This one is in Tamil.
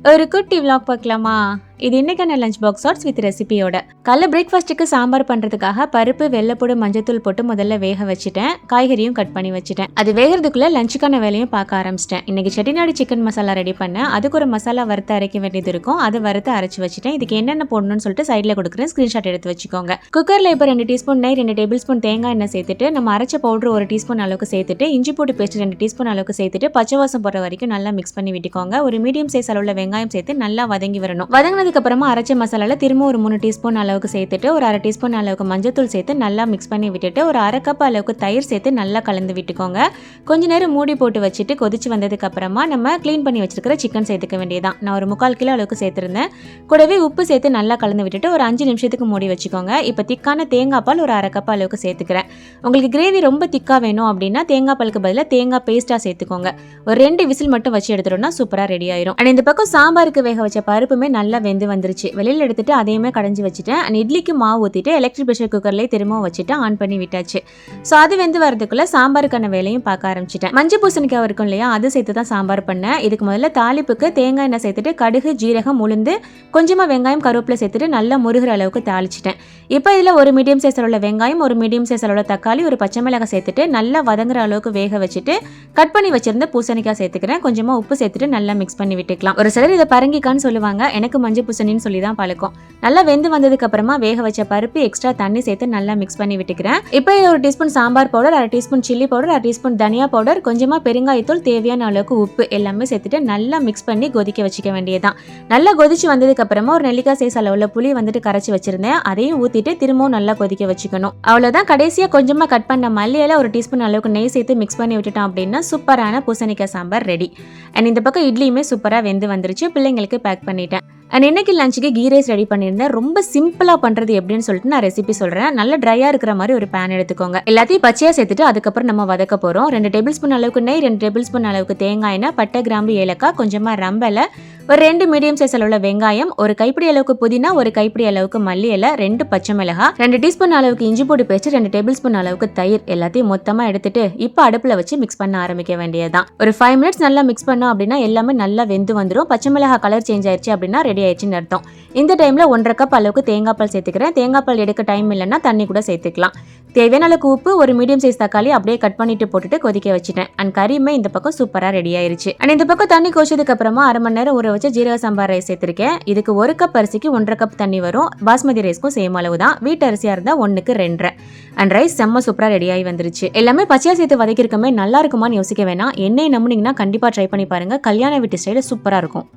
ஒரு குட்டி விளாக் பார்க்கலாமா? இது இன்னைக்கான லஞ்ச் பாக்ஸ் ஷார்ட்ஸ் வித் ரெசிபியோட. காலைல பிரேக்ஃபாஸ்ட்டுக்கு சாம்பார் பண்ணுறதுக்காக பருப்பு, வெள்ளைப்பூடு, மஞ்சத்தூள் போட்டு முதல்ல வேக வச்சுட்டேன். காய்கறியும் கட் பண்ணி வச்சுட்டேன். அது வேகிறதுக்குள்ள லஞ்சுக்கான வேலையும் பார்க்க ஆரம்பிச்சிட்டேன். இன்னைக்கு செட்டிநாடு சிக்கன் மசாலா ரெடி பண்ணேன். அதுக்கு ஒரு மசாலா வறுத்து அரைக்க வேண்டியது இருக்கும். அதை வறுத்து அரைச்சி வச்சுட்டேன். இதுக்கு என்னென்ன போடணும்னு சொல்லிட்டு சைடில் கொடுக்குறேன். ஸ்க்ரீன்ஷாட் எடுத்து வச்சுக்கோங்க. குக்கரில் இப்போ 2 டீஸ்பூன் நெய், 2 டேபிள் ஸ்பூன் தேங்காய் எண்ணெய் சேர்த்துட்டு நம்ம அரைச்ச பவுடர் 1 டீஸ்பூன் அளவுக்கு சேர்த்துட்டு இஞ்சி பூண்டு பேஸ்ட் 2 டீஸ்பூன் அளவுக்கு சேர்த்துட்டு பச்சை வாசம் போகிற வரைக்கும் நல்லா மிக்ஸ் பண்ணி விட்டுக்கோங்க. ஒரு மீடியம் சைஸ் அளவுள்ள வெங்காயம் சேர்த்து நல்லா வதங்கி வரணும். வதங்கினதுக்கு அப்புறமா அரைச்ச மசாலால திரும்ப ஒரு 3 டீஸ்பூன் அளவுக்கு சேர்த்துட்டு ஒரு 1/2 டீஸ்பூன் அளவுக்கு மஞ்சத்தூள் சேர்த்து நல்லா மிக்ஸ் பண்ணி விட்டுட்டு ஒரு 1/2 கப் அளவுக்கு தயிர் சேர்த்து நல்லா கலந்து விட்டுக்கோங்க. கொஞ்ச நேரம் மூடி போட்டு வச்சுட்டு கொதிச்சு வந்ததுக்கு அப்புறமா நம்ம க்ளீன் பண்ணி வச்சிருக்கிற சிக்கன் சேர்த்துக்க வேண்டியதான். நான் ஒரு 3/4 கிலோ அளவுக்கு சேர்த்திருந்தேன். கூடவே உப்பு சேர்த்து நல்லா கலந்து விட்டுட்டு ஒரு 5 நிமிஷத்துக்கு மூடி வச்சுக்கோங்க. இப்போ திக்கான தேங்காய் பால் ஒரு 1/2 கப் அளவுக்கு சேர்த்துக்கிறேன். உங்களுக்கு கிரேவி ரொம்ப திக்கா வேணும் அப்படின்னா தேங்காய் பாலுக்கு பதிலாக தேங்காய் பேஸ்டா சேர்த்துக்கோங்க. ஒரு 2 விசில் மட்டும் வச்சு எடுத்துட்டோம்னா சூப்பரா ரெடி ஆயிரும். அண்ட் இந்த பக்கம் சாம்பாருக்கு வேக வச்ச பருப்புமே நல்லா வெந்து வந்துருச்சு. வெளியில எடுத்துட்டு அதையுமே கடைஞ்சி வச்சுட்டேன். அண்ட் இட்லிக்கு மாவு ஊற்றிட்டு எலக்ட்ரிக் ப்ரெஷர் குக்கர்லேயே திரும்பவும் வச்சுட்டு ஆன் பண்ணி விட்டாச்சு. ஸோ அது வெந்து வரதுக்குள்ள சாம்பாருக்கான வேலையும் பார்க்க ஆரம்பிச்சிட்டேன். மஞ்சள் பூசணிக்காய் இருக்கும் இல்லையா, அது சேர்த்து தான் சாம்பார் பண்ணேன். இதுக்கு முதல்ல தாளிப்புக்கு தேங்காய் எண்ணெய் சேர்த்துட்டு கடுகு, ஜீரகம், உளுந்து, கொஞ்சமாக வெங்காயம், கருவேப்பிலை சேர்த்துட்டு நல்லா முருகிற அளவுக்கு தாளிச்சிட்டேன். இப்போ இதில் ஒரு மீடியம் சைஸ் அளவுள்ள வெங்காயம், ஒரு மீடியம் சைஸ் அளவுள்ள தக்காளி, ஒரு பச்சை மிளகாய் சேர்த்துட்டு நல்லா வதங்குற அளவுக்கு வேக வச்சுட்டு கட் பண்ணி வச்சிருந்த பூசணிக்காய் சேர்த்துக்கிறேன். கொஞ்சமாக உப்பு சேர்த்துட்டு நல்லா மிக்ஸ் பண்ணி விட்டுக்கலாம். ஒரு சிலர் இதை பரங்கிக்கான்னு சொல்லுவாங்க. எனக்கு மஞ்சள் பூசணின்னு சொல்லி தான் பழக்கம். நல்லா வெந்து வந்ததுக்கு அப்புறமா வேக வச்ச பருப்பு எக்ஸ்ட்ரா தண்ணி சேர்த்து நல்லா மிக்ஸ் பண்ணி விட்டுக்கிறேன். இப்போ ஒரு teaspoon sambar powder, 1/2 teaspoon chilli powder, 1/2 teaspoon தனியா பவுடர், கொஞ்சமா பெருங்காயத்தூள், தேவையான அளவுக்கு உப்பு எல்லாமே சேர்த்துட்டு நல்லா மிக்ஸ் பண்ணி கொதிக்க வச்சுக்க வேண்டியதான். நல்லா கொதிச்சு வந்ததுக்கு அப்புறமா ஒரு நெல்லிக்காய் சைஸ் அளவுல புளி கரைச்சி வச்சிருந்தேன். அதையும் ஊத்திட்டு திரும்பவும் நல்லா கொதிக்க வச்சுக்கணும். அவ்வளவுதான். கடைசியா கொஞ்சமா கட் பண்ண மல்லி இலை, 1 டீஸ்பூன் அளவுக்கு நெய் சேர்த்து மிக்ஸ் பண்ணி விட்டுட்டோம் அப்படின்னா சூப்பரான பூசணிக்காய் சாம்பார் ரெடி. அண்ட் இந்த பக்கம் இட்லியுமே சூப்பரா வெந்து வந்துருச்சு. பிள்ளைங்களுக்கு பேக் பண்ணிட்டேன். அண்ட் இன்னைக்கு லஞ்சுக்கு கீ ரைஸ் ரெடி பண்ணியிருந்தேன். ரொம்ப சிம்பிளாக பண்ணுறது எப்படின்னு சொல்லிட்டு நான் ரெசிபி சொல்கிறேன். நல்லா ட்ரையாக இருக்கிற மாதிரி ஒரு பேன் எடுத்துக்கோங்க. எல்லாத்தையும் பச்சையாக சேர்த்துட்டு அதுக்கப்புறம் நம்ம வதக்க போகிறோம். 2 டேபிள் ஸ்பூன் அளவுக்கு நெய், 2 டேபிள் ஸ்பூன் அளவுக்கு தேங்காய் எண்ணெய், பட்டை, கிராம்பு, ஏலக்காய், கொஞ்சமாக ரம்பலை, ஒரு 2 மீடியம் சைஸ் அளவுள்ள வெங்காயம், ஒரு கைப்பிடி அளவுக்கு புதினா, ஒரு கைப்பிடி அளவுக்கு மல்லி இலை, 2 பச்சை மிளகாய், 2 டீஸ்பூன் அளவுக்கு இஞ்சி பூண்டு பேஸ்ட், 2 டேபிள் ஸ்பூன் அளவுக்கு தயிர் எல்லாத்தையும் மொத்தமாக எடுத்துட்டு இப்போ அடுப்பில் வச்சு மிக்ஸ் பண்ண ஆரம்பிக்க வேண்டியதான். ஒரு 5 மினிட்ஸ் நல்லா மிக்ஸ் பண்ணோம் அப்படின்னா எல்லாமே நல்லா வெந்து வந்துடும். பச்சை மிளகாய் கலர் சேஞ்ச் ஆயிடுச்சு அப்படின்னா ரெடி ஆயிடுச்சுன்னு அர்த்தம். இந்த டைம்ல 1/2 கப் அளவுக்கு தேங்காய் பால் சேர்த்துக்கிறேன். தேங்காய் பால் எடுக்க டைம் இல்லைன்னா தண்ணி கூட சேர்த்துக்கலாம். தேவையான அளவுக்கு உப்பு, ஒரு மீடியம் சைஸ் தக்காளி அப்படியே கட் பண்ணிட்டு போட்டுட்டு கொதிக்க வச்சுட்டேன். அண்ட் கறியுமே இந்த பக்கம் சூப்பரா ரெடி ஆயிருச்சு. அண்ட் இந்த பக்கம் தண்ணி கொதிச்சதுக்கு அப்புறமா 1/2 மணி நேரம் ஊற வச்சு ஜீரக சாம்பார் ரைஸ் சேர்த்திருக்கேன். இதுக்கு 1 கப் அரிசிக்கு 1/2 கப் தண்ணி வரும். பாஸ்மதி ரைஸ்க்கும் சேம் அளவு தான். வீட்டு அரிசியா இருந்தா 1க்கு 2.5. அண்ட் ரைஸ் செம்ம சூப்பரா ரெடி ஆகி வந்துருச்சு. எல்லாமே பச்சையா சேர்த்து வதக்கிருக்கமே நல்லா இருக்குமான்னு யோசிக்க வேணாம். எண்ணெய் நம்புனீங்கன்னா கண்டிப்பா ட்ரை பண்ணி பாருங்க. கல்யாண வீட்டு ஸ்டைல சூப்பரா இருக்கும்.